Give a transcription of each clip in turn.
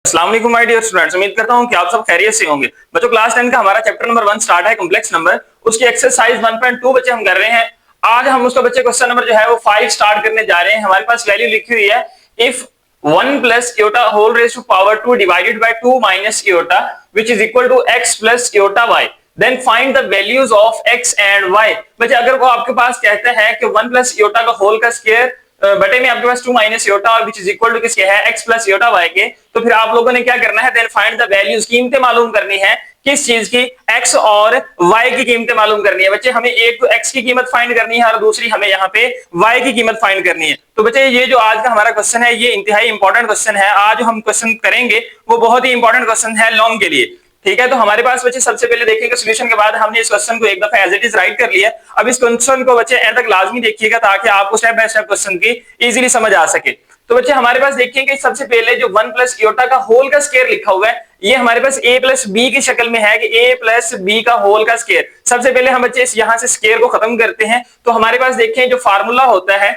अस्सलाम वालेकुम my dear students, उम्मीद करता हूं कि आप सब खैरियत से होंगे। बच्चों क्लास 10 का हमारा चैप्टर नंबर 1 स्टार्ट है कॉम्प्लेक्स नंबर, उसकी एक्सरसाइज 1.2 बच्चे हम कर रहे हैं। आज हम उसका बच्चे क्वेश्चन नंबर जो है वो 5 स्टार्ट करने जा रहे हैं। हमारे पास वैल्यू लिखी हुई है if 1 plus iota whole raise to power 2 divided by 2 minus iota which is equal to x plus iota y, then find the values of x and y। बच्चे अगर वो आपके पास कहते हैं कि 1 प्लस इयोटा का होल का स्क्वायर बटे में आपके पास 2 माइनस इयोटा और विच इज इक्वल टू किसके है x प्लस इयोटा y के, तो फिर आप लोगों ने क्या करना है, देन फाइंड द वैल्यूज, कीमतें मालूम करनी है। किस चीज की? x और y की कीमतें मालूम करनी है। बच्चे हमें एक तो x की कीमत फाइंड करनी है और दूसरी हमें यहाँ पे y की कीमत फाइंड करनी है। तो बच्चे ये जो आज का हमारा क्वेश्चन है ये इंतहाई इंपॉर्टेंट क्वेश्चन है। आज हम क्वेश्चन करेंगे वो बहुत ही इंपॉर्टेंट क्वेश्चन है लॉन्ग के लिए। ठीक है, तो हमारे पास बच्चे सबसे पहले देखिएगा सोल्यूशन के बाद हमने इस क्वेश्चन को एक दफा एज इट इज राइट कर लिया। अब इस क्वेश्चन को बच्चे एंड तक लाजमी देखिएगा ताकि आपको स्टेप बाय स्टेप क्वेश्चन की इजीली समझ आ सके। तो बच्चे हमारे पास देखिए कि सबसे पहले जो 1 प्लस इयोटा का होल का स्क्वायर लिखा हुआ है ये हमारे पास a प्लस बी की शक्ल में है कि a प्लस बी का होल का स्क्वायर। सबसे पहले हम बच्चे यहाँ से स्क्वायर को खत्म करते हैं। तो हमारे पास देखिए जो फार्मूला होता है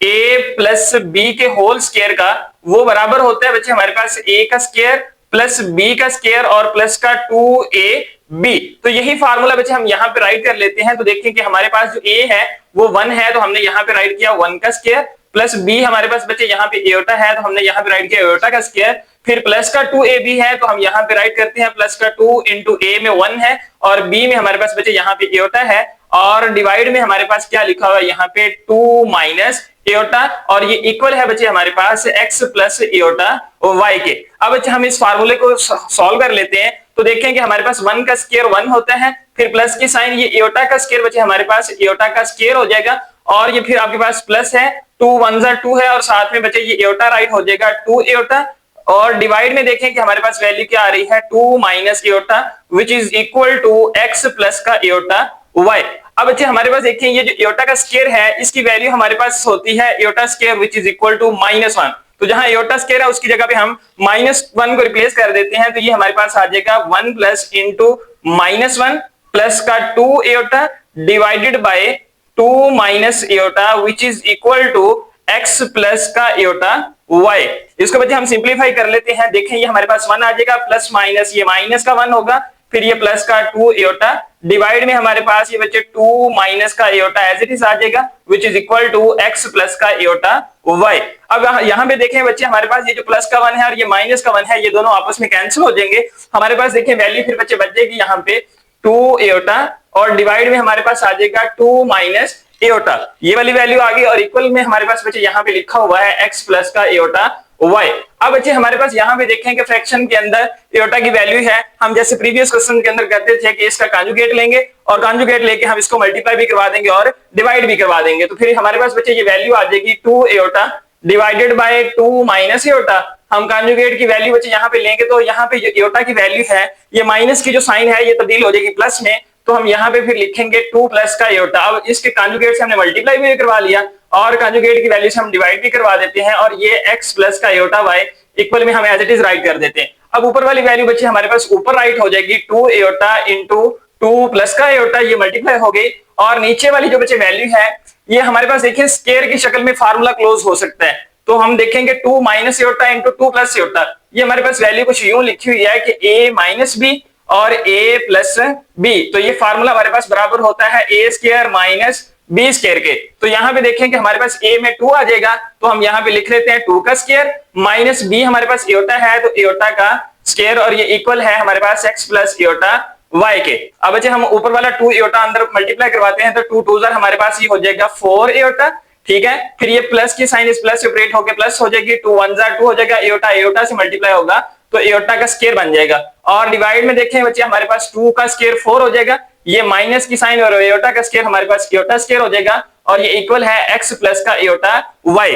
a प्लस बी के होल स्क्वायर का वो बराबर होता है बच्चे हमारे पास a का स्क्वायर प्लस बी का स्क्वायर और प्लस का 2ab। तो यही फार्मूला बच्चे हम यहाँ पे राइट कर लेते हैं। तो देखिए कि हमारे पास जो a है वो 1 है तो हमने यहाँ पे राइट किया 1 का स्क्वायर, प्लस b हमारे पास बच्चे यहाँ पे इयोटा है तो हमने यहाँ पे राइट किया इयोटा का स्क्वायर, फिर प्लस का 2ab है तो हम यहाँ पे राइट करते हैं प्लस का 2 इंटू a में 1 है और b में हमारे पास बच्चे यहाँ पे इयोटा है और डिवाइड में हमारे पास क्या लिखा हुआ है यहाँ पे 2 माइनस इयोटा और ये इक्वल है बच्चे हमारे पास x प्लस इयोटा y के। अब बच्चे हम इस फार्मूले को सॉल्व कर लेते हैं। तो देखें कि हमारे पास 1 का स्क्वायर 1 होता है, फिर प्लस की साइन, ये इयोटा का स्क्वायर बच्चे हमारे पास इयोटा का स्क्वायर हो जाएगा और ये फिर आपके पास प्लस है 2 1 जा 2 है और साथ में बच्चे ये इयोटा राइट हो जाएगा 2 इयोटा और डिवाइड में देखें कि हमारे पास वैल्यू क्या आ रही है 2 minus iota which is equal to x plus का इयोटा y। अब बच्चे हमारे पास देखिए ये जो इयोटा का स्क्वायर है इसकी वैल्यू हमारे पास होती है iota square which is equal to -1। तो जहां इयोटा स्क्वायर है उसकी जगह पे हम -1 को रिप्लेस कर देते हैं तो ये हमारे पास आ जाएगा 1 प्लस इंटू -1 प्लस का 2 iota divided by 2 minus iota which is equal to x plus का इयोटा y। इसको बच्चे हम सिंप्लीफाई कर लेते हैं। देखें ये हमारे पास 1 आ जाएगा, प्लस माइनस ये माइनस का 1 होगा, फिर ये प्लस का 2 इयोटा डिवाइड में हमारे पास ये बच्चे 2 माइनस का इयोटा एज इट इज आ जाएगा which is equal to x plus का इयोटा y। अब यहाँ पे देखें बच्चे हमारे पास ये जो प्लस का 1 है और ये माइनस का 1 है ये दोनों आपस में कैंसिल हो जाएंगे। हमारे पास देखें वैल्यू फिर बच्चे बच जाएगी यहाँ पे 2 इयोटा और डिवाइड में हमारे पास आ जाएगा 2 माइनस इयोटा, ये वाली वैल्यू आ गई और इक्वल में हमारे पास बच्चे यहाँ पे लिखा हुआ है x प्लस का इयोटा y। अब बच्चे हमारे पास यहाँ पे देखें कि फ्रैक्शन के अंदर इयोटा की वैल्यू है, हम जैसे प्रीवियस क्वेश्चन के अंदर करते थे कि इसका कॉन्जुगेट लेंगे और कॉन्जुगेट लेके हम इसको मल्टीप्लाई भी करवा देंगे और डिवाइड भी करवा देंगे। तो फिर हमारे पास बच्चे ये वैल्यू आ जाएगी 2 इयोटा डिवाइडेड बाय 2 माइनस इयोटा। हम कॉन्जुगेट की वैल्यू बच्चे यहाँ पे लेंगे तो यहाँ पे इयोटा की वैल्यू है ये माइनस की जो साइन है ये तब्दील हो जाएगी प्लस में, तो हम यहाँ पे फिर लिखेंगे 2 प्लस का इयोटा। अब इसके कॉन्जुगेट से हमने मल्टीप्लाई भी करवा लिया और कॉन्जुगेट की वैल्यू से हम डिवाइड भी करवा देते हैं और ये x प्लस का इयोटा y इक्वल में हम एज इट इज राइट कर देते हैं। अब ऊपर वाली वैल्यू बच्चे हमारे पास ऊपर राइट हो जाएगी 2 इयोटा इंटू 2 प्लस का इयोटा, ये मल्टीप्लाई हो गई और नीचे वाली जो बच्चे वैल्यू है ये हमारे पास देखिए स्क्वायर की शक्ल में फार्मूला क्लोज हो सकता है। तो हम देखेंगे 2 माइनस इयोटा इंटू 2 प्लस इयोटा, ये हमारे पास वैल्यू कुछ यूं लिखी हुई है कि a माइनस बी और a प्लस बी। तो ये फार्मूला हमारे पास बराबर होता है a square minus b square के। तो यहाँ पे देखें कि हमारे पास a में 2 आ जाएगा तो हम यहाँ पे लिख लेते हैं 2 का स्क्वायर माइनस b हमारे पास इयोटा है तो इयोटा का स्क्वायर और ये इक्वल है हमारे पास x प्लस इयोटा y के। अब बच्चे हम ऊपर वाला 2 इयोटा अंदर मल्टीप्लाई करवाते हैं तो 2 2 हमारे पास ये हो जाएगा 4 इयोटा। ठीक है, फिर ये प्लस की साइन इस प्लस सेपरेट होकर प्लस हो जाएगी, 2 1 जा 2 हो जाएगा, इयोटा इयोटा से मल्टीप्लाई होगा तो इयोटा का स्क्वायर बन जाएगा और डिवाइड में देखें बच्चे हमारे पास 2 का स्क्वायर 4 हो जाएगा, ये माइनस की साइन और इयोटा का स्क्वायर हमारे पास इयोटा स्क्वायर हो जाएगा और ये इक्वल है x प्लस का इयोटा y।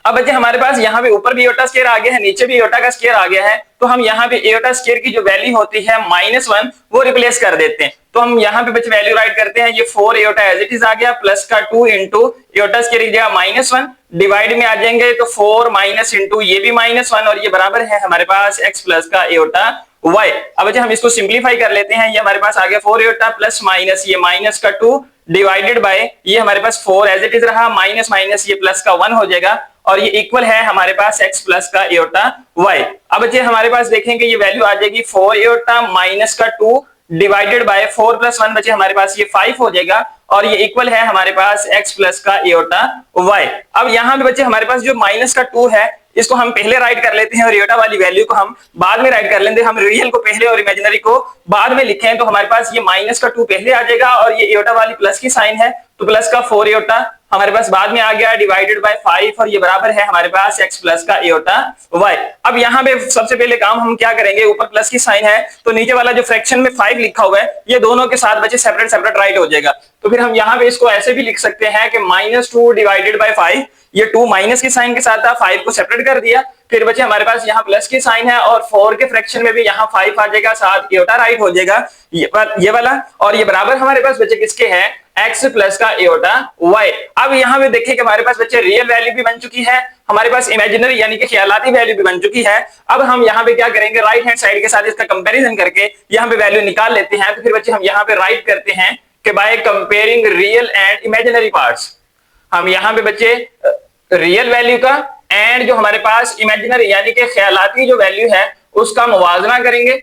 अब बच्चे हमारे पास यहाँ पे ऊपर भी इयोटा स्क्वायर आ गया है, नीचे भी इयोटा का स्क्वायर आ गया है, तो हम यहाँ पे इयोटा स्क्वायर की जो वैल्यू होती है -1 वो रिप्लेस कर देते हैं। तो हम यहाँ पे बच्चे वैल्यू राइट करते हैं, ये 4 इयोटा एज इट इज आ गया प्लस का 2 इंटू इयोटा स्क्वायर की जगह -1 डिवाइड में आ जाएंगे तो 4 माइनस इंटू ये भी -1 और ये बराबर है हमारे पास x प्लस का इयोटा y। अब बच्चे हम इसको सिंप्लीफाई कर लेते हैं, ये हमारे पास आ गया 4 इयोटा प्लस माइनस ये माइनस का 2 डिवाइडेड बाय ये हमारे पास 4 एज इट इज रहा, माइनस माइनस ये प्लस का 1 हो जाएगा और ये इक्वल है हमारे पास x प्लस का एयोटा y। अब बच्चे हमारे पास देखेंगे ये वैल्यू आ जाएगी 4 एयोटा माइनस का 2 डिवाइडेड बाय 4 प्लस 1 बच्चे हमारे पास ये 5 हो जाएगा और ये इक्वल है हमारे पास x प्लस का एयोटा y। अब यहाँ पे बच्चे हमारे पास जो माइनस का 2 है इसको हम पहले राइट कर लेते हैं और एयोटा वाली वैल्यू को हम बाद में राइट कर लेंगे। हम रियल को पहले और इमेजिनरी को बाद में लिखें तो हमारे पास ये माइनस का 2 पहले आ जाएगा और ये एयोटा वाली प्लस की साइन है तो प्लस का 4 एयोटा हमारे पास बाद में आ गया डिवाइडेड बाय 5 और ये बराबर है हमारे पास x प्लस का एयोटा y। अब यहाँ पे सबसे पहले काम हम क्या करेंगे, ऊपर प्लस की साइन है तो नीचे वाला जो फ्रैक्शन में 5 लिखा हुआ है ये दोनों के साथ बच्चे सेपरेट सेपरेट राइट हो जाएगा। तो फिर हम यहाँ पे इसको ऐसे भी लिख सकते हैं कि -2 डिवाइडेड बाय 5, ये 2 माइनस की साइन के साथ था, 5 को सेपरेट कर दिया, फिर बच्चे हमारे पास यहाँ प्लस की साइन है और 4 के फ्रैक्शन में भी यहाँ 5 आ जाएगा, साथ एयोटा राइट हो जाएगा ये वाला, और ये बराबर हमारे पास बच्चे किसके हैं, x प्लस का एयोटा y। अब यहाँ पे देखिए कि हमारे पास बच्चे रियल वैल्यू भी बन चुकी है, हमारे पास इमेजिनरी यानी कि ख्यालाती वैल्यू भी बन चुकी है। अब हम यहाँ पे क्या करेंगे, राइट हैंड साइड के साथ इसका कंपैरिजन करके यहाँ पे वैल्यू निकाल लेते हैं। तो फिर बच्चे हम यहाँ पे राइट करते हैं कि by comparing real and imaginary parts, हम यहाँ पे बच्चे रियल वैल्यू का एंड जो हमारे पास इमेजिनरी यानी कि ख्यालाती जो वैल्यू है उसका मुवाजना करेंगे।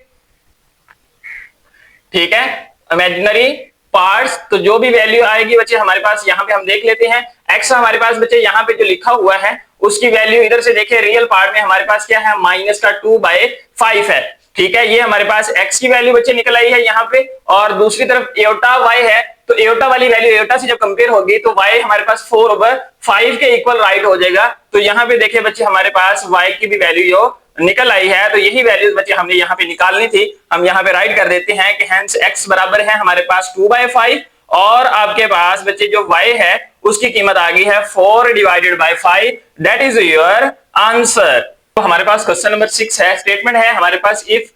ठीक है, इमेजिनरी पार्ट्स तो जो भी वैल्यू आएगी बच्चे हमारे पास यहाँ पे हम देख लेते हैं। x हमारे पास बच्चे यहाँ पे जो लिखा हुआ है उसकी वैल्यू इधर से देखिए रियल पार्ट में हमारे पास क्या है, माइनस का 2/5 है। ठीक है, ये हमारे पास x की वैल्यू बच्चे निकल आई है यहाँ पे, और दूसरी तरफ एयोटा y है तो एयोटा वाली वैल्यू एयोटा से जब कंपेयर होगी तो y हमारे पास 4/5 के इक्वल राइट हो जाएगा। तो यहाँ पे देखिए बच्चे हमारे पास y की भी वैल्यू यो निकल आई है, तो यही वैल्यूज बच्चे हमने यहाँ पे निकालनी थी। हम यहाँ पे राइट कर देते हैं कि हेंस x बराबर है हमारे पास 2/5 और आपके पास बच्चे जो y है उसकी कीमत आ गई है 4 divided by 5, that is your answer. तो हमारे पास क्वेश्चन नंबर 6 है, स्टेटमेंट है हमारे पास if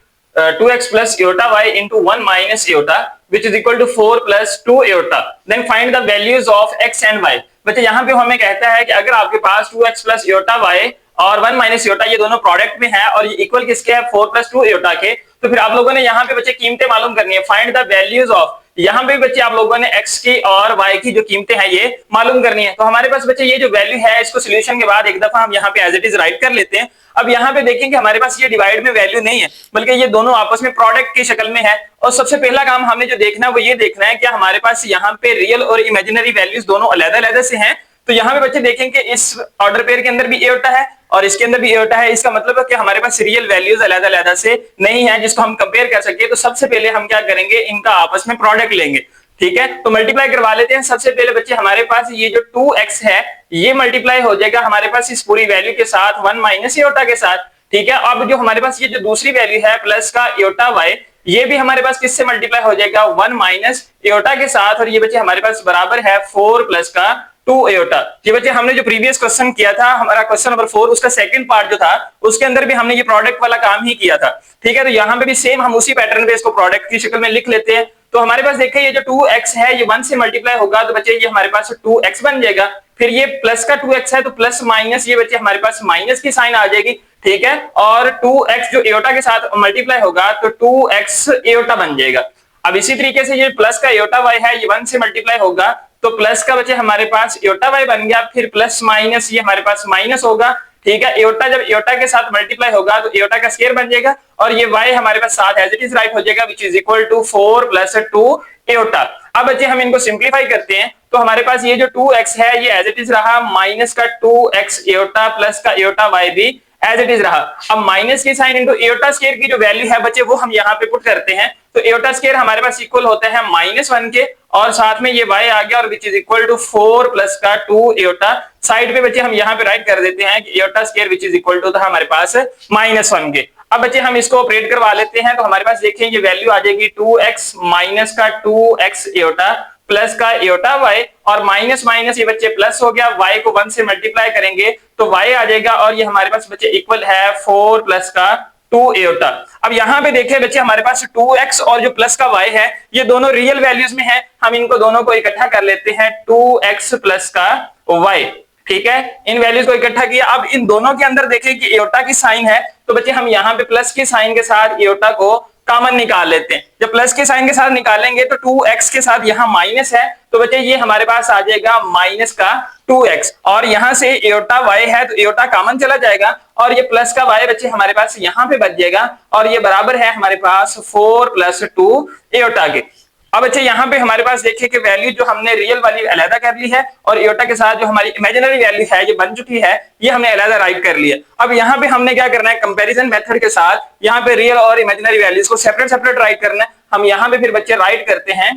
2x plus iota y into 1 minus iota which is equal to 4 plus 2 iota then find the values of x and y। बच्चे यहाँ पे हमें कहता है कि अगर आपके पास 2x plus iota y और 1 माइनस इयोटा ये दोनों प्रोडक्ट में है और ये इक्वल किसके है, 4 प्लस 2 इयोटा के, तो फिर आप लोगों ने यहाँ पे बच्चे कीमतें मालूम करनी है। फाइंड द वैल्यूज ऑफ, यहाँ पे बच्चे आप लोगों ने x की और y की जो कीमतें हैं ये मालूम करनी है। तो हमारे पास बच्चे ये जो वैल्यू है इसको सोल्यूशन के बाद एक दफा हम यहाँ पे एज इट इज राइट कर लेते हैं। अब यहाँ पे देखेंगे हमारे पास ये डिवाइड में वैल्यू नहीं है बल्कि ये दोनों आपस में प्रोडक्ट की शक्ल में है, और सबसे पहला काम हमने जो देखना है वो ये देखना है कि हमारे पास यहाँ पे रियल और इमेजिनरी वैल्यूज दोनों अलग-अलग से हैं। तो यहाँ पे बच्चे देखेंगे इस ऑर्डर पेयर के अंदर भी एयोटा है और इसके अंदर भी एयोटा है, इसका मतलब है कि हमारे पास रियल वैल्यूज अलग-अलग से नहीं है जिसको हम कंपेयर कर सके। तो सबसे पहले हम क्या करेंगे, इनका आपस में प्रोडक्ट लेंगे। ठीक है, तो मल्टीप्लाई करवा लेते हैं। सबसे पहले बच्चे हमारे पास ये जो 2x है ये मल्टीप्लाई हो जाएगा हमारे पास इस पूरी वैल्यू के साथ 1 माइनस एयोटा के साथ। ठीक है, अब जो हमारे पास ये जो दूसरी वैल्यू है प्लस का एयोटा y ये भी हमारे पास किससे मल्टीप्लाई हो जाएगा, 1 माइनस एयोटा के साथ, और ये बच्चे हमारे पास बराबर है 4 प्लस का 2 एयोटा। ये बच्चे हमने जो प्रीवियस क्वेश्चन किया था हमारा क्वेश्चन नंबर 4 उसका सेकंड पार्ट जो था उसके अंदर भी हमने ये प्रोडक्ट वाला काम ही किया था। ठीक है, तो यहाँ पे भी सेम हम उसी पैटर्न पे इसको प्रोडक्ट की शक्ल में लिख लेते हैं। तो हमारे पास देखिए ये जो 2x है ये 1 से मल्टीप्लाई होगा तो बच्चे ये हमारे पास 2x बन जाएगा। फिर ये प्लस का 2x है तो प्लस माइनस ये बच्चे हमारे पास माइनस की साइन आ जाएगी। ठीक है, और 2x जो एयोटा के साथ मल्टीप्लाई होगा तो 2x एयोटा बन जाएगा। अब इसी तरीके से ये प्लस का एयोटा y है ये 1 से मल्टीप्लाई होगा तो प्लस का बच्चे हमारे पास एयोटा y बन गया, फिर प्लस माइनस ये हमारे पास माइनस होगा। ठीक है, एयोटा जब एयोटा के साथ मल्टीप्लाई होगा तो एयोटा का स्क्वायर बन जाएगा और ये y हमारे पास साथ एज इट इज राइट हो जाएगा which is equal to 4 plus 2 iota. अब बच्चे हम इनको सिंप्लीफाई करते हैं तो हमारे पास ये जो 2x है ये एज इट इज रहा, माइनस का 2x एयोटा प्लस का एयोटा y भी एज इट इज रहा। अब माइनस की साइन इनटू एयोटा स्क्वायर की जो वैल्यू है बच्चे वो हम यहाँ पे पुट करते हैं तो एयोटा स्क्वायर हमारे पास इक्वल होता है -1 के और साथ में ये y आ गया और which is equal to 4 plus का 2 एयोटा। साइड पे बच्चे हम यहाँ पे राइट कर देते हैं कि iota square which is equal to था हमारे पास -1 के। अब बच्चे हम इसको ऑपरेट करवा लेते हैं तो हमारे पास देखिए ये वैल्यू आ जाएगी 2x माइनस का 2x एयोटा प्लस का एयोटा y और माइनस माइनस ये बच्चे प्लस हो गया, y को 1 से मल्टीप्लाई करेंगे तो y आ जाएगा और ये हमारे पास बच्चे इक्वल है 4 प्लस का 2 एयोटा। अब यहाँ पे देखिए बच्चे हमारे पास 2x और जो प्लस का y है ये दोनों रियल वैल्यूज में है, हम इनको दोनों को इकट्ठा कर लेते हैं 2x प्लस का y। ठीक है, इन वैल्यूज को इकट्ठा किया। अब इन दोनों के अंदर देखें कि एयोटा की साइन है तो बच्चे हम यहाँ पे प्लस की साइन के साथ एयोटा को कॉमन निकाल लेते हैं। जब प्लस के साइन के साथ निकालेंगे तो 2x के साथ यहाँ माइनस है, तो बच्चे ये हमारे पास आ जाएगा माइनस का 2x, और यहाँ से एयोटा y है तो एयोटा कॉमन चला जाएगा, और ये प्लस का y बच्चे हमारे पास यहाँ पे बच जाएगा, और ये बराबर है हमारे पास 4 + 2 एयोटा के। अब अच्छा यहाँ पे हमारे पास देखिए कि वैल्यू जो हमने रियल वाली अलग कर ली है, और एयोटा के साथ जो हमारी इमेजिनरी वैल्यू है ये बन चुकी है, ये हमने अलग राइट कर लिया। अब यहाँ पे हमने क्या करना है, कंपैरिजन मेथड के साथ यहाँ पे रियल और इमेजिनरी वैल्यूज को सेपरेट सेपरेट राइट करना है। हम यहाँ पे फिर बच्चे राइट करते हैं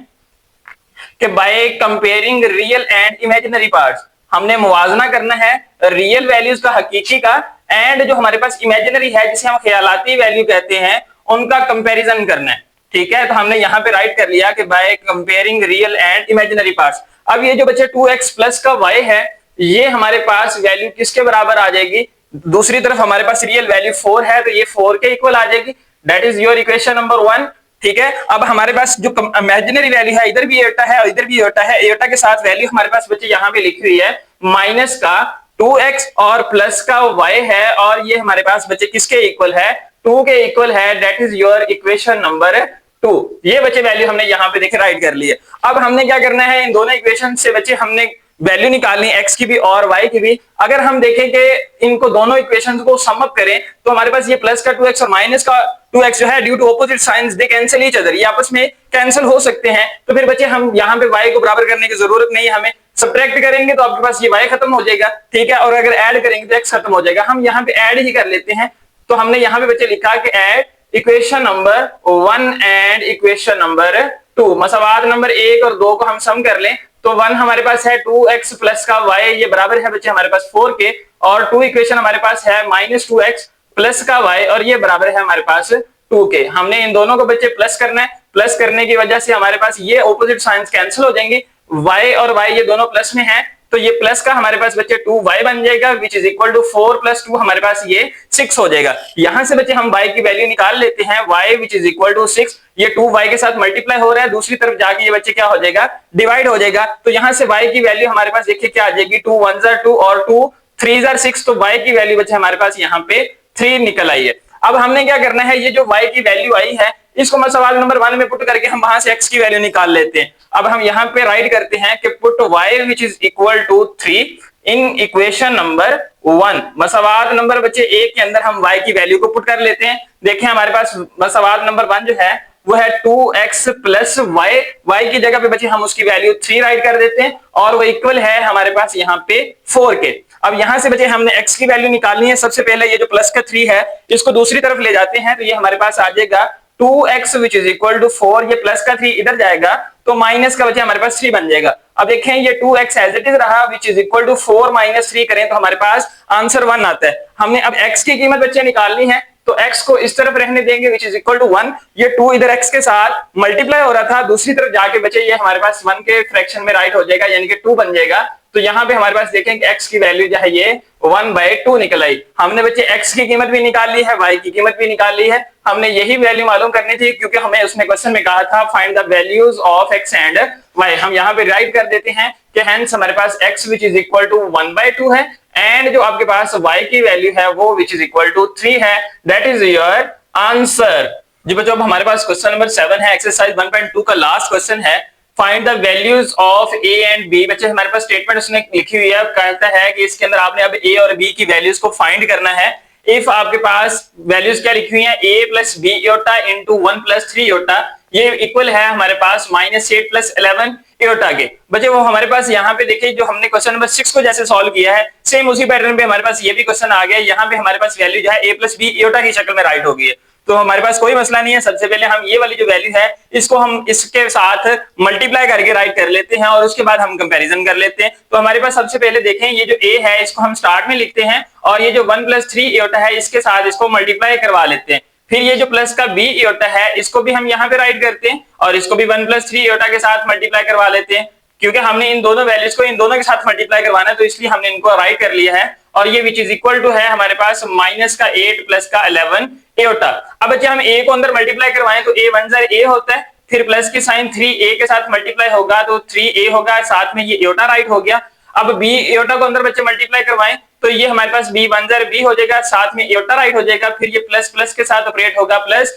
कि by comparing real and imaginary parts, हमने मुवाजना करना है रियल वैल्यूज का हकीकी का, एंड जो हमारे पास इमेजिनरी है जिसे हम ख्यालाती वैल्यू कहते हैं उनका कंपैरिजन करना है। ठीक है, तो हमने यहाँ पे राइट कर लिया कि by comparing real and imaginary parts. अब ये जो बच्चे 2x प्लस का y है, ये हमारे पास वैल्यू किसके बराबर आ जाएगी, दूसरी तरफ हमारे पास रियल वैल्यू 4 है तो ये 4 के इक्वल आ जाएगी। That is your equation number 1। ठीक है, अब हमारे पास जो इमेजिनरी वैल्यू है, इधर भी एयोटा है और इधर भी एयोटा है, एयोटा के साथ वैल्यू हमारे पास बच्चे यहाँ पे लिखी हुई है माइनस का 2x और प्लस का y है, और ये हमारे पास बच्चे किसके इक्वल है, 2 के इक्वल है। That is your equation number 2। ये बच्चे वैल्यू हमने यहाँ पे देखे राइट कर लिए। अब हमने क्या करना है, इन दोनों इक्वेशन से बच्चे हमने वैल्यू निकालनी है x की भी और y की भी। अगर हम देखें कि इनको दोनों इक्वेशंस को सम अप करें तो हमारे पास ये प्लस का 2x और माइनस का 2x जो है due to opposite signs they cancel each other, ये आपस में कैंसिल हो सकते हैं। तो फिर बच्चे हम यहाँ पे y को बराबर करने की जरूरत नहीं है, हमें सब्ट्रैक्ट करेंगे तो आपके पास ये y खत्म हो जाएगा। ठीक है, और अगर ऐड करेंगे तो x खत्म हो जाएगा। हम यहाँ पे ऐड ही कर लेते हैं, तो हमने यहाँ पे बच्चे लिखा कि add equation number 1 and equation number 2, मसवाद नंबर 1 और 2 को हम सम कर लें तो 1 हमारे पास है 2x प्लस का y, ये बराबर है बच्चे हमारे पास 4 के, और 2 इक्वेशन हमारे पास है माइनस 2x प्लस का y, और ये बराबर है हमारे पास 2 के। हमने इन दोनों को बच्चे प्लस करना है, प्लस करने की वजह से हमारे पास ये ऑपोजिट साइंस कैंसिल हो जाएंगे, y और y ये दोनों प्लस में है, तो ये प्लस का हमारे पास बच्चे 2y बन जाएगा, विच इज इक्वल टू 4 + 2 हमारे पास ये 6 हो जाएगा। यहां से बच्चे हम y की वैल्यू निकाल लेते हैं, y which is equal to 6, ये 2y के साथ मल्टीप्लाई हो रहा है, दूसरी तरफ जाके ये बच्चे क्या हो जाएगा, डिवाइड हो जाएगा। तो यहां से y की वैल्यू हमारे पास देखिए क्या आ जाएगी, 2 1 2 और 2 3 6, तो y की वैल्यू बच्चे हमारे पास यहाँ पे 3 निकल आई है। अब हमने क्या करना है, ये जो y की वैल्यू आई है इसको मैं सवाल नंबर 1 में पुट करके हम वहां से x की वैल्यू निकाल लेते हैं। अब हम यहाँ पे राइट करते हैं कि put y which is equal to 3 in equation number 1। मसवाद नंबर बच्चे 1 के अंदर हम y की वैल्यू को पुट कर लेते हैं। देखिए हमारे पास मसवाद नंबर 1 जो है वो है 2x प्लस y की जगह पे बच्चे हम उसकी वैल्यू 3 राइट कर देते हैं, और वो इक्वल है हमारे पास यहाँ पे 4 के। अब यहां से बच्चे हमने x की वैल्यू निकालनी है। सबसे पहले ये जो प्लस का 3 है इसको दूसरी तरफ ले जाते हैं, तो ये हमारे पास आ जाएगा 2x which is equal to 4, ये प्लस का 3 इधर जाएगा तो माइनस का बच्चे हमारे पास 3 बन जाएगा। अब देखें ये 2x एज इट इज रहा, विच इज इक्वल टू 4 - 3 करें तो हमारे पास आंसर 1 आता है। हमने अब x की कीमत बच्चे निकालनी है, तो x को इस तरफ रहने देंगे विच इज इक्वल टू 1, ये 2 इधर x के साथ मल्टीप्लाई हो रहा था, दूसरी तरफ जाके बच्चे ये हमारे पास 1 के फ्रैक्शन में राइट हो जाएगा, यानी कि 2 बन जाएगा। तो यहाँ पे हमारे पास देखें कि x की वैल्यू जो है ये 1/2 निकल आई। हमने बच्चे x की कीमत भी निकाल ली है, y की कीमत भी निकाल ली है। हमने यही वैल्यू मालूम करनी थी क्योंकि हमें उसने क्वेश्चन में कहा था find the values of x and y। हम यहाँ पे राइट कर देते हैं कि हेंस हमारे पास x which is equal to 1/2 है, एंड जो आपके पास y की वैल्यू है वो विच इज इक्वल टू 3 है। That is your answer. जी बच्चों, अब हमारे पास क्वेश्चन नंबर 7 है, एक्सरसाइज 1.2 का लास्ट क्वेश्चन है। Find the values of a and b। बच्चे हमारे पास स्टेटमेंट उसने लिखी हुई है, कहता है कि इसके अंदर आपने अब a और b की वैल्यूज को फाइंड करना है। इफ आपके पास वैल्यूज क्या लिखी हुई है, a plus b iota into 1 plus 3 iota, ये इक्वल है हमारे पास -8 प्लस 11 इयोटा के। बच्चे वो हमारे पास यहाँ पे देखिए जो हमने क्वेश्चन नंबर 6 को जैसे सॉल्व किया है, सेम उसी पैटर्न पे हमारे पास ये भी क्वेश्चन आ गया। यहाँ पे हमारे पास वैल्यू जो है a प्लस b इयोटा की शक्ल में राइट हो गई है, तो हमारे पास कोई मसला नहीं है। सबसे पहले हम ये वाली जो वैल्यू है इसको हम इसके साथ मल्टीप्लाई करके राइट कर लेते हैं, और उसके बाद हम कंपैरिजन कर लेते हैं। तो हमारे पास सबसे पहले देखें ये जो a है इसको हम स्टार्ट में लिखते हैं, और ये जो 1 प्लस 3 इयोटा है इसके साथ इसको मल्टीप्लाई करवा लेते हैं। फिर ये जो प्लस का b इयोटा है इसको भी हम यहाँ पे राइट करते हैं, और इसको भी 1 प्लस 3 इयोटा के साथ मल्टीप्लाई करवा लेते हैं। क्योंकि हमने इन दोनों वैल्यूज को इन दोनों के साथ मल्टीप्लाई करवाना है, तो इसलिए हमने इनको राइट कर लिया है। और ये विच इज इक्वल टू है हमारे पास -8 प्लस का 11 इयोटा। अब बच्चे हम a को अंदर मल्टीप्लाई करवाएं तो a 1 जार a होता है, फिर प्लस की साइन 3a के साथ मल्टीप्लाई होगा तो 3a होगा, साथ में ये इयोटा राइट हो गया। अब बी एयोटा को अंदर बच्चे मल्टीप्लाई करवाएं तो ये हमारे पास बी 1 जार बी हो जाएगा, साथ में एयोटा राइट हो जाएगा, फिर ये प्लस प्लस के साथ ऑपरेट होगा, प्लस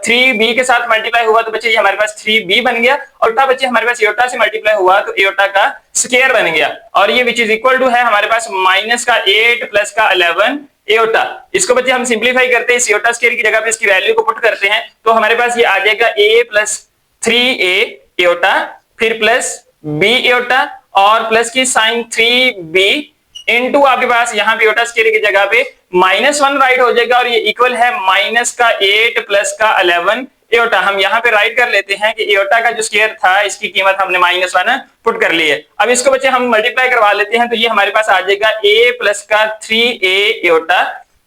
3b के साथ मल्टीप्लाई हुआ तो बच्चे ये हमारे पास 3b बन गया, और उल्टा बच्चे हमारे पास एयोटा से मल्टीप्लाई हुआ तो एयोटा का स्क्वायर बन गया, और ये विच इज इक्वल टू है हमारे पास माइनस का 8 प्लस का 11 एयोटा। इसको बच्चे हम सिंप्लीफाई करते हैं, इस एयोटा स्क्वायर की जगह पे इसकी वैल्यू को पुट करते हैं तो हमारे पास ये आ जाएगा a प्लस 3a एयोटा, फिर प्लस b एयोटा और प्लस की साइन 3b इनटू आपके पास यहाँ पे एयोटा स्क्वायर की जगह पे -1 राइट हो जाएगा, और ये इक्वल है माइनस का 8 प्लस का 11 एयोटा। हम यहाँ पे राइट कर लेते हैं कि एयोटा का जो स्क्वायर था इसकी कीमत हमने -1 पुट कर ली है। अब इसको बच्चे हम मल्टीप्लाई करवा लेते हैं तो ये हमारे पास आ जाएगा a प्लस का 3a एयोटा,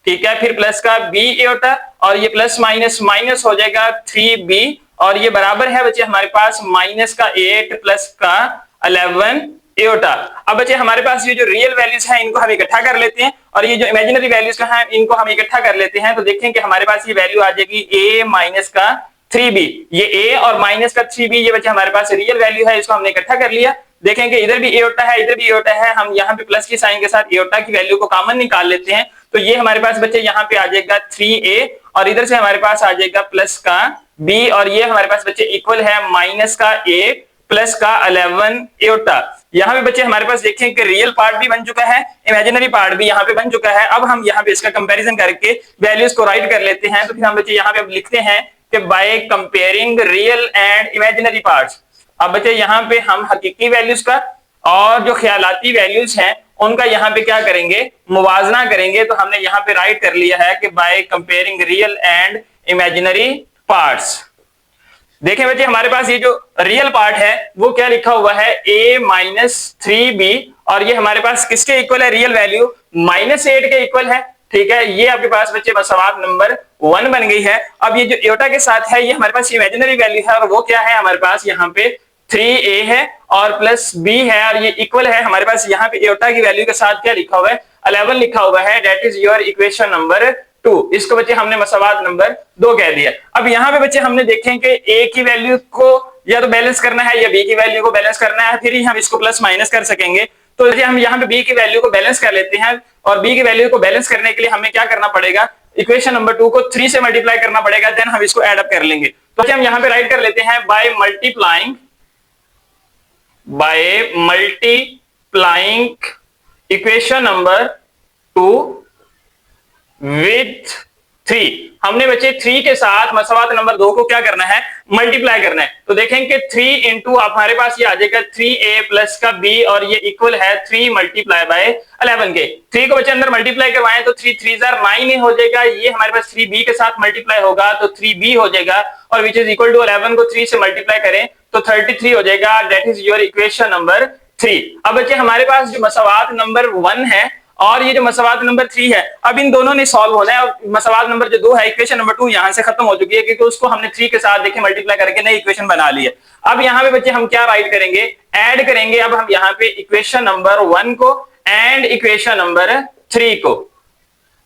ठीक है, फिर प्लस का b एयोटा और ये प्लस माइनस माइनस हो जाएगा 3b, और ये बराबर है बच्चे हमारे पास माइनस का 8 प्लस का 11 एयोटा। अब बच्चे हमारे पास ये जो रियल वैल्यूज हैं इनको हम इकट्ठा कर लेते हैं, और ये जो इमेजिनरी वैल्यूज का है इनको हम इकट्ठा कर लेते हैं तो देखें कि हमारे पास ये वैल्यू आ जाएगी a माइनस का 3b। ये a और माइनस का 3b ये बच्चे हमारे पास रियल वैल्यू है, इसको हमने इकट्ठा कर लिया। देखें कि इधर भी एयोटा है इधर भी एयोटा है, हम यहाँ पे प्लस की साइन के साथ एयोटा की वैल्यू को कॉमन निकाल लेते हैं तो ये हमारे पास बच्चे यहाँ पे आ जाएगा 3a, और इधर से हमारे पास आ जाएगा प्लस का b, और ये हमारे पास बच्चे इक्वल है माइनस का 8 प्लस का 11 एयोटा। यहाँ पे बच्चे हमारे पास देखें कि रियल पार्ट भी बन चुका है, इमेजिनरी पार्ट भी यहाँ पे बन चुका है। अब हम यहाँ पे इसका कंपैरिजन करके वैल्यूज को राइट कर लेते हैं, तो फिर हम बच्चे यहाँ पे अब लिखते हैं कि by comparing real and imaginary parts. अब बच्चे यहाँ पे हम हकीकी वैल्यूज का और जो ख्यालाती वैल्यूज हैं उनका यहाँ पे क्या करेंगे, मुवाजना करेंगे। तो हमने यहाँ पे राइट कर लिया है कि by comparing real and imaginary parts. देखें बच्चे हमारे पास ये जो रियल पार्ट है वो क्या लिखा हुआ है a माइनस 3b, और ये हमारे पास किसके इक्वल है, रियल वैल्यू -8 के इक्वल है, ठीक है। ये आपके पास बच्चे मसवात नंबर 1 बन गई है। अब ये जो एयोटा के साथ है ये हमारे पास इमेजिनरी वैल्यू है, और वो क्या है हमारे पास यहाँ पे 3a है और प्लस b है, और ये इक्वल है हमारे पास यहाँ पे एयोटा की वैल्यू के साथ क्या लिखा हुआ है 11 लिखा हुआ है, that is your equation number 2। इसको बच्चे हमने मसवात नंबर 2 कह दिया। अब यहाँ पे बच्चे हमने देखें कि a की वैल्यू को या तो बैलेंस करना है या b की वैल्यू को बैलेंस करना है, फिर ही हम इसको प्लस माइनस कर सकेंगे। तो हम यहाँ पे b की वैल्यू को बैलेंस कर लेते हैं, और b की वैल्यू को बैलेंस करने के लिए हमें क्या करना पड़ेगा, इक्वेशन नंबर 2 को 3 से मल्टीप्लाई करना पड़ेगा, देन हम इसको एड अप कर लेंगे। तो हम यहाँ पे राइट कर लेते हैं by multiplying equation number 2 with 3। हमने बच्चे 3 के साथ मसवात नंबर 2 को क्या करना है, मल्टीप्लाई करना है। तो देखेंगे 3 इंटू हमारे पास ये आ जाएगा 3a प्लस का b, और ये इक्वल है 3 मल्टीप्लाई बाय 11 के। 3 को बच्चे अंदर मल्टीप्लाई करवाएं तो 3 3 9 हो जाएगा, ये हमारे पास 3b के साथ मल्टीप्लाई होगा तो 3b हो जाएगा, और विच इज इक्वल टू 11 को 3 से मल्टीप्लाई करें तो 33 हो जाएगा, that is your equation number 3। अब बच्चे हमारे पास जो मसवात नंबर 1 है और ये जो मसवात नंबर 3 है, अब इन दोनों ने सॉल्व होना है। और मसवात नंबर जो 2 है, इक्वेशन नंबर 2 यहाँ से खत्म हो चुकी है क्योंकि उसको हमने 3 के साथ देखे मल्टीप्लाई करके नई इक्वेशन बना ली है। अब यहाँ पे बच्चे हम क्या राइट करेंगे, ऐड करेंगे। अब हम यहाँ पे इक्वेशन नंबर 1 को एंड इक्वेशन नंबर 3 को,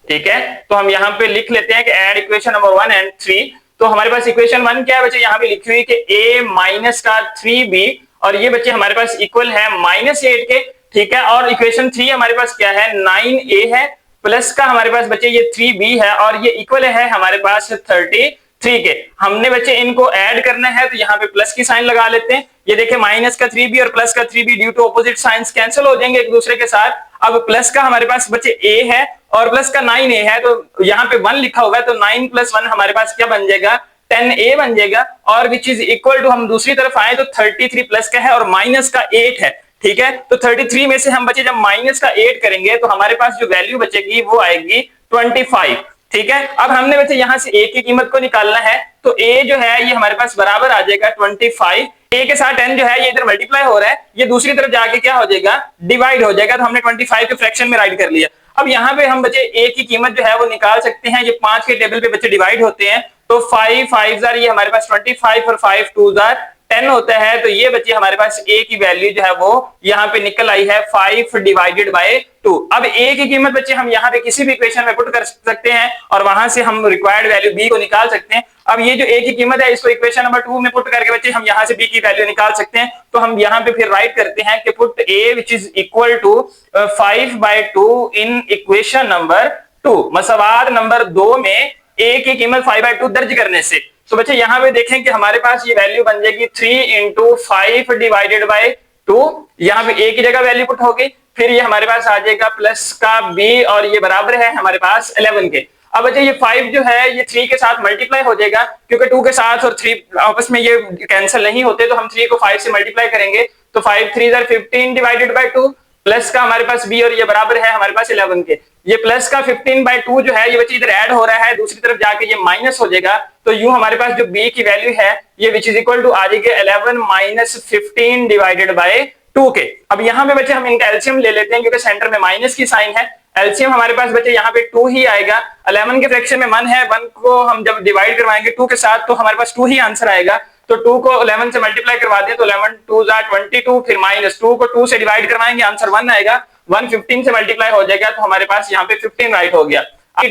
ठीक है, तो हम यहाँ पे लिख लेते हैं कि ऐड इक्वेशन नंबर 1 एंड 3। तो हमारे पास इक्वेशन 1 क्या है बच्चे, यहाँ पे लिखी हुई कि a माइनस का 3b, और ये बच्चे हमारे पास इक्वल है -8 के, ठीक है। और इक्वेशन 3 हमारे पास क्या है, 9a है, प्लस का हमारे पास बच्चे ये 3b है, और ये इक्वल है हमारे पास 33 के। हमने बच्चे इनको ऐड करना है तो यहाँ पे प्लस की साइन लगा लेते हैं। ये देखिए माइनस का 3b और प्लस का 3b due to opposite signs cancel हो जाएंगे एक दूसरे के साथ। अब प्लस का हमारे पास बच्चे a है और प्लस का 9a है, तो यहाँ पे 1 लिखा होगा तो 9 + 1 हमारे पास क्या बन जाएगा, 10a बन जाएगा, और विच इज इक्वल टू हम दूसरी तरफ आए तो 33 प्लस का है और माइनस का 8 है, ठीक है। तो 33 में से हम बच्चे जब माइनस का 8 करेंगे तो हमारे पास जो वैल्यू बचेगी वो आएगी 25, ठीक है। अब हमने बच्चे यहाँ से a की कीमत को निकालना है, तो a जो है ये हमारे पास बराबर आ जाएगा 25। a के साथ n जो है ये इधर मल्टीप्लाई हो रहा है, ये दूसरी तरफ जाके क्या हो जाएगा, डिवाइड हो जाएगा। तो हमने 25 के फ्रैक्शन में राइट कर लिया। अब यहाँ पे हम बच्चे a की कीमत जो है वो निकाल सकते हैं। ये 5 के टेबल पे बच्चे डिवाइड होते हैं, तो 5 5 ये हमारे पास 25 और 5 2 10 होता है। तो ये बच्चे हमारे पास a की वैल्यू जो है वो यहाँ पे निकल आई है 5 डिवाइडेड बाय 2। अब a की कीमत बच्चे हम यहाँ पे किसी भी इक्वेशन में पुट कर सकते हैं और वहां से हम रिक्वायर्ड वैल्यू b को निकाल सकते हैं। अब ये जो a की कीमत है इसको इक्वेशन नंबर 2 में पुट करके बच्चे हम यहाँ से b की वैल्यू निकाल सकते हैं। तो हम यहाँ पे फिर राइट करते हैं कि put a which is equal to 5/2 in equation number 2। मसवाद नंबर 2 में a की कीमत 5/2 दर्ज करने से तो बच्चे यहाँ पे देखें कि हमारे पास ये वैल्यू बन जाएगी 3 × 5 डिवाइडेड बाई 2। यहाँ पे a की जगह वैल्यू पुट होगी, फिर ये हमारे पास आ जाएगा प्लस का b और ये बराबर है हमारे पास 11 के। अब बच्चे ये 5 जो है ये 3 के साथ मल्टीप्लाई हो जाएगा, क्योंकि 2 के साथ और 3 आपस में ये कैंसिल नहीं होते, तो हम 3 को 5 से मल्टीप्लाई करेंगे तो 5 3 15 डिवाइडेड बाई 2 प्लस का हमारे पास b और ये बराबर है हमारे पास 11 के। ये प्लस का 15/2 जो है ये बच्चे इधर ऐड हो रहा है, दूसरी तरफ जाके ये माइनस हो जाएगा। तो यूं हमारे पास जो b की वैल्यू है ये विच इज इक्वल टू आ जाएगी 11 - 15 डिवाइडेड बाय 2 के। अब यहाँ पे बच्चे हम इनका एलसीएम ले लेते हैं, क्योंकि सेंटर में माइनस की साइन है। एलसीएम हमारे पास बच्चे यहाँ पे 2 ही आएगा। 11 के फ्रैक्शन में 1 है, 1 को हम जब डिवाइड करवाएंगे 2 के साथ तो हमारे पास 2 ही आंसर आएगा। तो 2 को 11 से मल्टीप्लाई करवा दें तो 11 2 22, फिर माइनस 2 को 2 से डिवाइड करवाएंगे आंसर 1 आएगा। 1 15 से मल्टीप्लाई हो जाएगा तो हमारे पास यहाँ पे 15 राइट हो गया।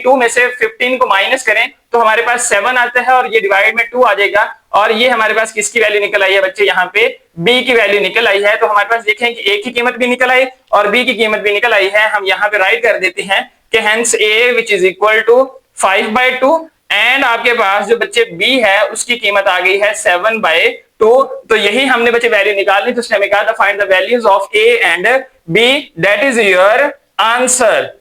2 में से 15 को माइनस करें तो हमारे पास 7 आता है और ये डिवाइड में 2 आ जाएगा। और ये हमारे पास किसकी वैल्यू निकल आई है बच्चे, यहाँ पे b की वैल्यू निकल आई है। तो हमारे पास देखें कि a की कीमत भी निकल आई और b की कीमत भी निकल आई है। हम यहाँ पे राइट कर देते हैं कि hence a which is equal to 5/2 and आपके पास जो बच्चे b है उसकी कीमत आ गई है 7/2। तो यही हमने बच्चे वैल्यू निकालनी, तो उसने हमें कहा था find the values of a and b, that is your answer.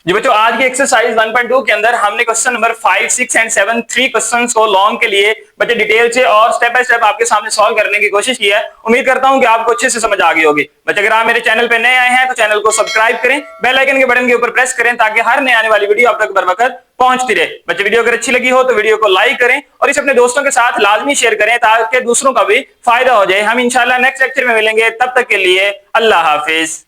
जी बच्चों, आज की एक्सरसाइज 1.2 के अंदर हमने क्वेश्चन नंबर 5, 6 एंड 7 3 क्वेश्चंस को लॉन्ग के लिए बच्चे डिटेल से और स्टेप बाय स्टेप आपके सामने सॉल्व करने की कोशिश की है। उम्मीद करता हूं कि आपको अच्छे से समझ आ गई होगी। बच्चे अगर आप मेरे चैनल पे नए आए हैं तो चैनल को सब्सक्राइब करें, बेल आइकन के बटन के ऊपर प्रेस करें ताकि हर नए आने वाली वीडियो आप तक बर वक्त पहुंचती रहे। बच्चे वीडियो अगर अच्छी लगी हो तो वीडियो को लाइक करें और इसे अपने दोस्तों के साथ लाजमी शेयर करें ताकि दूसरों का भी फायदा हो जाए। हम इंशाल्लाह नेक्स्ट लेक्चर में मिलेंगे, तब तक के लिए अल्लाह हाफिज।